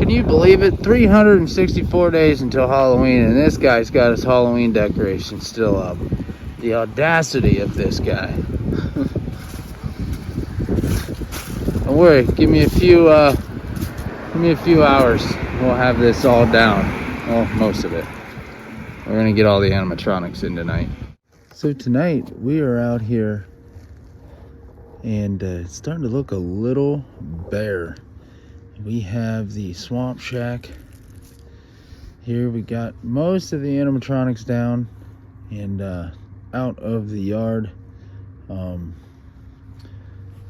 Can you believe it? 364 days until Halloween, and this guy's got his Halloween decorations still up. The audacity of this guy. Don't worry, give me a few hours. We'll have this all down. Well, most of it. We're gonna get all the animatronics in tonight. So tonight we are out here, and it's starting to look a little bare. We have the swamp shack here. We got most of the animatronics down and out of the yard,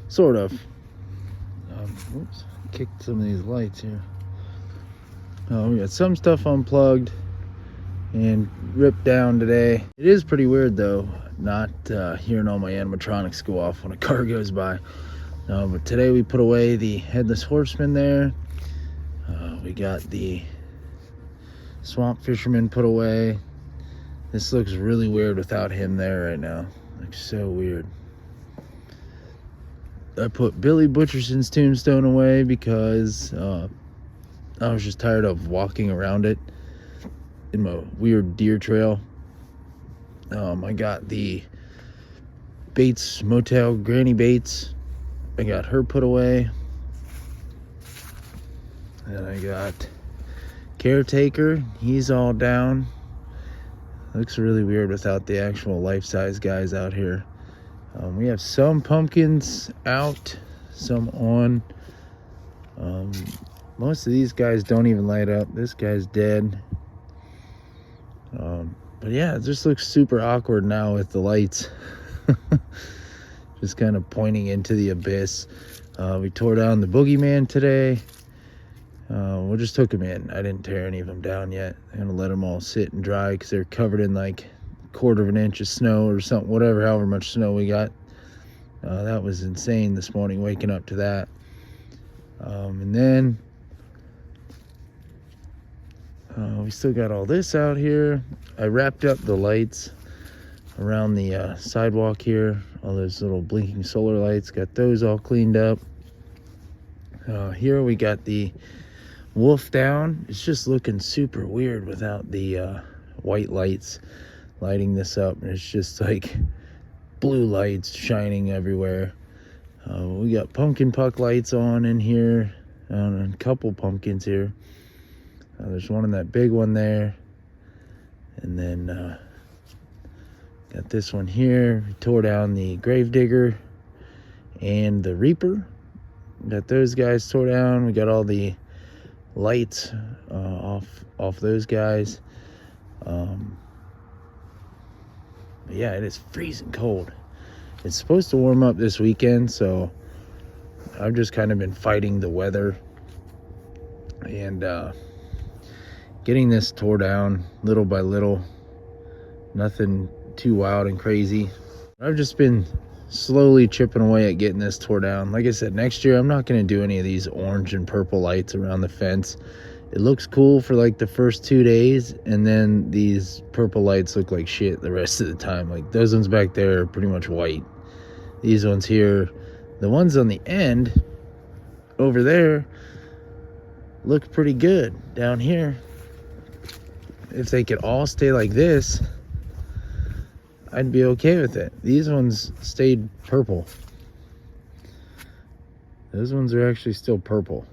sort of. Oops, kicked some of these lights here. We got some stuff unplugged and ripped down today. It is pretty weird though, not hearing all my animatronics go off when a car goes by. But today we put away the headless horseman there. We got the swamp fisherman put away. This looks really weird without him there right now. Looks so weird. I put Billy Butcherson's tombstone away because I was just tired of walking around it in my weird deer trail. I got the Bates Motel, Granny Bates. I got her put away. And I got Caretaker. He's all down. Looks really weird without the actual life-size guys out here. We have some pumpkins out, some on. Most of these guys don't even light up. This guy's dead. But yeah, it just looks super awkward now with the lights. Just kind of pointing into the abyss. We tore down the boogeyman today. We just took them in. I didn't tear any of them down yet. I'm gonna let them all sit and dry because they're covered in like 1/4 of an inch of snow or something, whatever, however much snow we got. That was insane this morning, waking up to that. And then we still got all this out here. I wrapped up the lights around the sidewalk here. All those little blinking solar lights, got those all cleaned up. Here we got the wolf down. It's just looking super weird without the white lights lighting this up, and it's just like blue lights shining everywhere. We got pumpkin puck lights on in here, and a couple pumpkins here. There's one in that big one there, and then got this one here. We tore down the gravedigger and the reaper. Got those guys tore down. We got all the lights off those guys. But yeah, it is freezing cold. It's supposed to warm up this weekend, so I've just kind of been fighting the weather and getting this tore down little by little. Nothing too wild and crazy. I've just been slowly chipping away at getting this tore down. Like I said, next year I'm not going to do any of these orange and purple lights around the fence. It looks cool for like the first 2 days, and then these purple lights look like shit the rest of the time. Like those ones back there are pretty much white. These ones here, the ones on the end over there, look pretty good. Down here, if they could all stay like this, I'd be okay with it. These ones stayed purple. Those ones are actually still purple.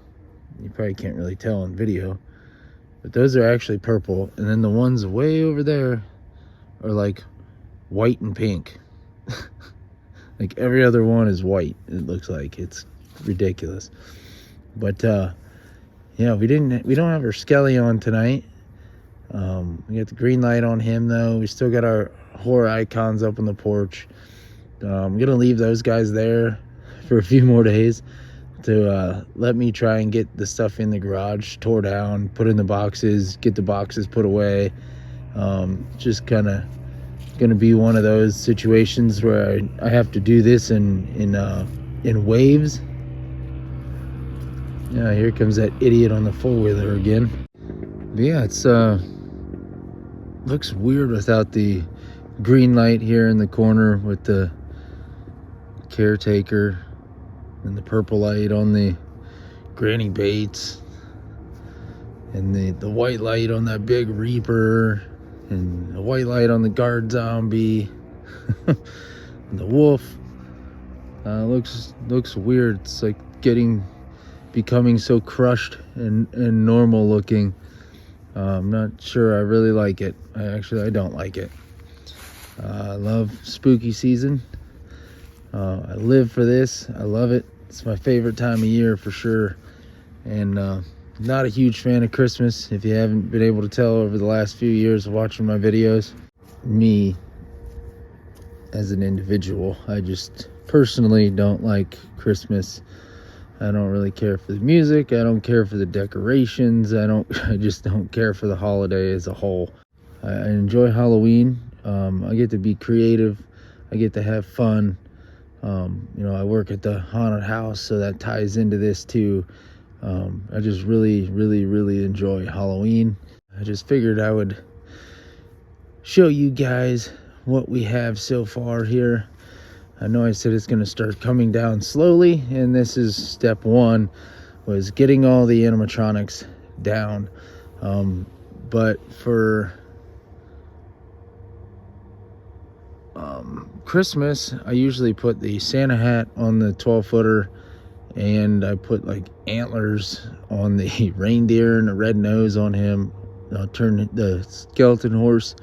You probably can't really tell on video, but those are actually purple. And then the ones way over there are like white and pink. Like every other one is white. It looks like it's ridiculous. But yeah, we don't have our Skelly on tonight. We got the green light on him though. We still got our horror icons up on the porch. I'm gonna leave those guys there for a few more days to let me try and get the stuff in the garage tore down, put in the boxes, get the boxes put away. Just kind of gonna be one of those situations where I have to do this in waves. Yeah, here comes that idiot on the four-wheeler again. But yeah, it's looks weird without the green light here in the corner with the caretaker and the purple light on the Granny Bates. And the white light on that big Reaper, and the white light on the guard zombie. The wolf looks weird. It's like becoming so crushed and normal looking. I'm not sure I really like it. I don't like it. I love spooky season. I live for this. I love it. It's my favorite time of year for sure. And not a huge fan of Christmas, if you haven't been able to tell over the last few years of watching my videos. Me, as an individual, I just personally don't like Christmas. I don't really care for the music. I don't care for the decorations. I just don't care for the holiday as a whole. I enjoy Halloween. I get to be creative. I get to have fun. I work at the haunted house, so that ties into this too. I just really, really, really enjoy Halloween. I just figured I would show you guys what we have so far here. I know I said it's going to start coming down slowly, and this is step one, was getting all the animatronics down. But for Christmas, I usually put the Santa hat on the 12-footer, and I put like antlers on the reindeer and a red nose on him. I'll turn the skeleton horse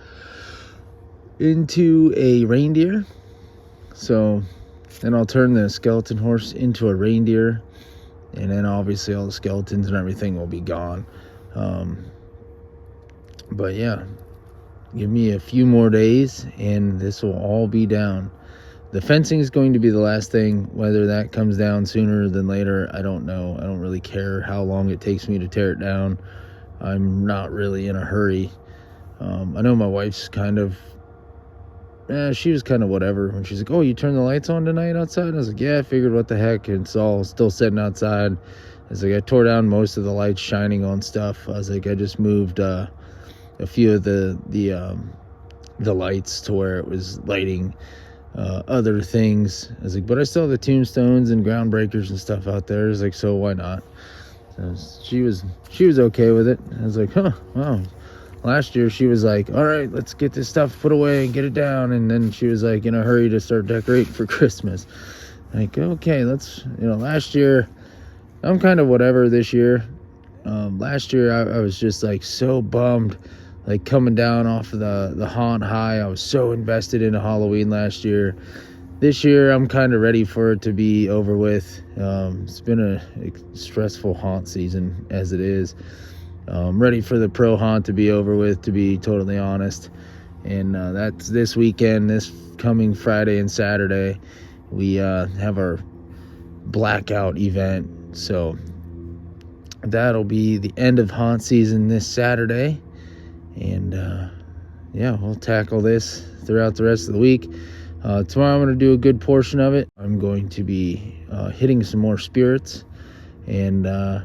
into a reindeer. So then I'll turn the skeleton horse into a reindeer, and then obviously all the skeletons and everything will be gone. But yeah, give me a few more days and this will all be down. The fencing is going to be the last thing. Whether that comes down sooner than later, I don't know. I don't really care how long it takes me to tear it down. I'm not really in a hurry. I know my wife's kind of, she was kind of whatever when she's like, oh, you turn the lights on tonight outside? I was like, yeah, I figured, what the heck, it's all still sitting outside. I was like, I tore down most of the lights shining on stuff. I was like, I just moved a few of the lights to where it was lighting other things. I was like, but I still have the tombstones and ground breakers and stuff out there. I was like, so why not? So she was okay with it. I was like, huh, wow. Last year she was like, all right, let's get this stuff put away and get it down. And then she was like in a hurry to start decorating for Christmas. Like, okay, last year, I'm kind of whatever this year. Last year I was just like so bummed, like coming down off of the haunt high. I was so invested into Halloween last year. This year I'm kind of ready for it to be over with. It's been a stressful haunt season as it is. Ready for the pro haunt to be over with, to be totally honest. And that's this weekend, this coming Friday and Saturday. We have our blackout event, so that'll be the end of haunt season this Saturday. And we'll tackle this throughout the rest of the week. Tomorrow I'm going to do a good portion of it. I'm going to be hitting some more spirits and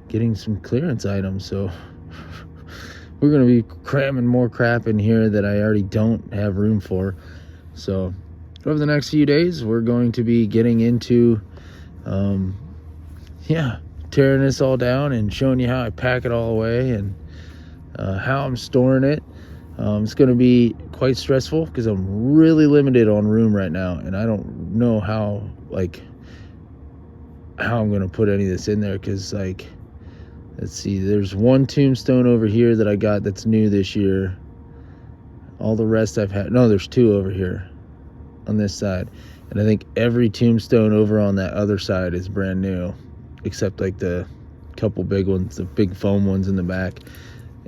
getting some clearance items. So we're going to be cramming more crap in here that I already don't have room for. So over the next few days, we're going to be getting into tearing this all down and showing you how I pack it all away and how I'm storing it. It's going to be quite stressful because I'm really limited on room right now, and I don't know how I'm going to put any of this in there, because let's see, there's one tombstone over here that I got that's new this year. All the rest I've had, no, there's two over here on this side, and I think every tombstone over on that other side is brand new, except like the couple big ones, the big foam ones in the back.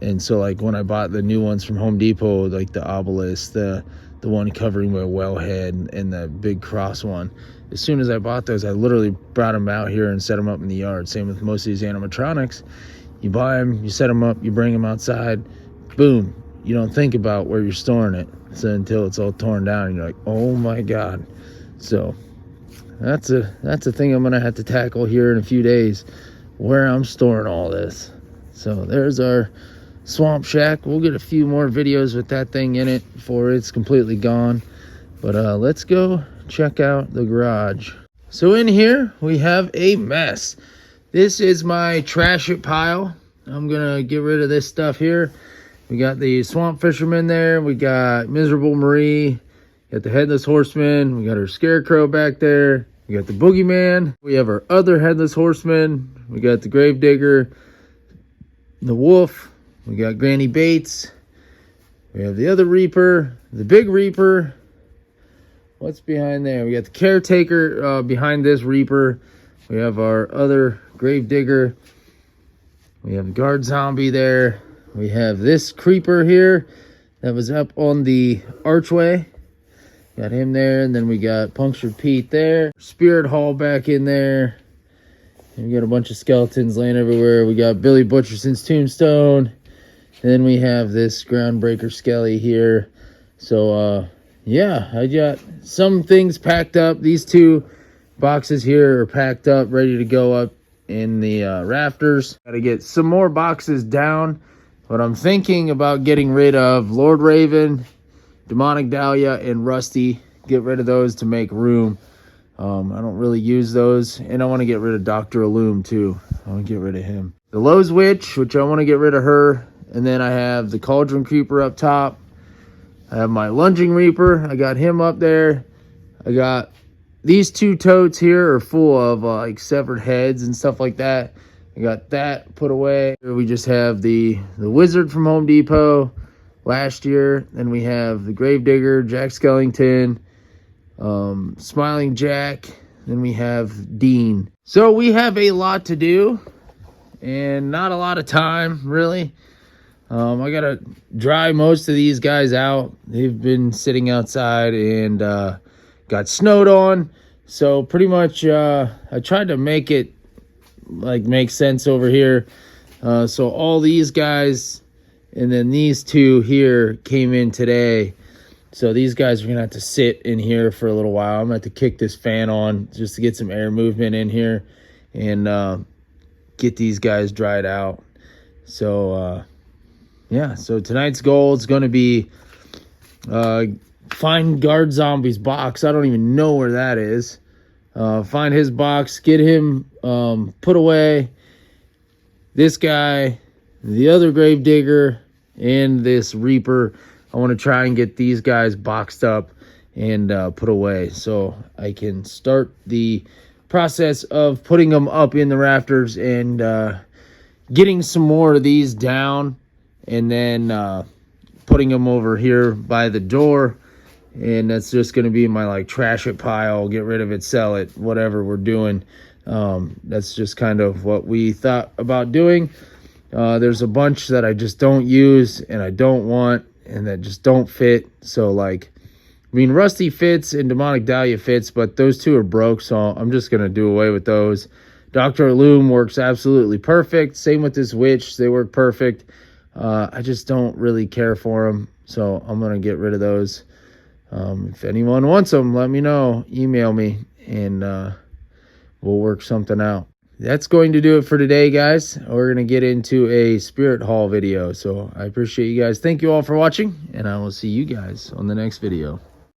And so when I bought the new ones from Home Depot, like the obelisk, the one covering my wellhead, and the big cross one, as soon as I bought those, I literally brought them out here and set them up in the yard. Same with most of these animatronics. You buy them, you set them up, you bring them outside, boom. You don't think about where you're storing it until it's all torn down, and you're like, oh my God. So that's a thing I'm gonna have to tackle here in a few days, where I'm storing all this. So there's our swamp shack. We'll get a few more videos with that thing in it before it's completely gone. But let's go check out the garage. So in here we have a mess. This is my trash it pile. I'm gonna get rid of this stuff here. We got the Swamp Fisherman there. We got Miserable Marie. Got the Headless Horseman. We got our Scarecrow back there. We got the Boogeyman. We have our other Headless Horseman. We got the Gravedigger. The Wolf. We got Granny Bates. We have the other Reaper. The Big Reaper. What's behind there? We got the Caretaker behind this Reaper. We have our other Gravedigger. We have Guard Zombie there. We have this Creeper here that was up on the archway. Got him there. And then we got Punctured Pete there. Spirit Hall back in there. And we got a bunch of skeletons laying everywhere. We got Billy Butcherson's tombstone. And then we have this Groundbreaker Skelly here. So, yeah, I got some things packed up. These two boxes here are packed up, ready to go up in the rafters. Got to get some more boxes down. But I'm thinking about getting rid of Lord Raven, Demonic Dahlia, and Rusty. Get rid of those to make room. I don't really use those. And I want to get rid of Dr. Illume too. I want to get rid of him. The Lowe's Witch, which I want to get rid of her. And then I have the Cauldron Creeper up top. I have my Lunging Reaper. I got him up there. I got these two totes here are full of like severed heads and stuff like that. I got that put away. Here we just have the Wizard from Home Depot last year. Then we have the Gravedigger, Jack Skellington, Smiling Jack. Then we have Dean. So we have a lot to do and not a lot of time, really. I gotta dry most of these guys out. They've been sitting outside and got snowed on. So pretty much I tried to make it like make sense over here. So all these guys and then these two here came in today. So these guys are gonna have to sit in here for a little while. I'm gonna have to kick this fan on just to get some air movement in here and get these guys dried out. So yeah, so tonight's goal is going to be find Guard Zombie's box. I don't even know where that is. Find his box, get him put away. This guy, the other Gravedigger, and this Reaper. I want to try and get these guys boxed up and put away so I can start the process of putting them up in the rafters and getting some more of these down. And then putting them over here by the door. And that's just going to be my like trash it pile. Get rid of it, sell it, whatever we're doing. That's just kind of what we thought about doing. There's a bunch that I just don't use and I don't want and that just don't fit. So like, I mean, Rusty fits and Demonic Dahlia fits, but those two are broke. So I'm just going to do away with those. Dr. Illume works absolutely perfect. Same with this witch. They work perfect. I just don't really care for them, so I'm going to get rid of those. If anyone wants them, let me know. Email me, and we'll work something out. That's going to do it for today, guys. We're going to get into a Spirit Hall video, so I appreciate you guys. Thank you all for watching, and I will see you guys on the next video.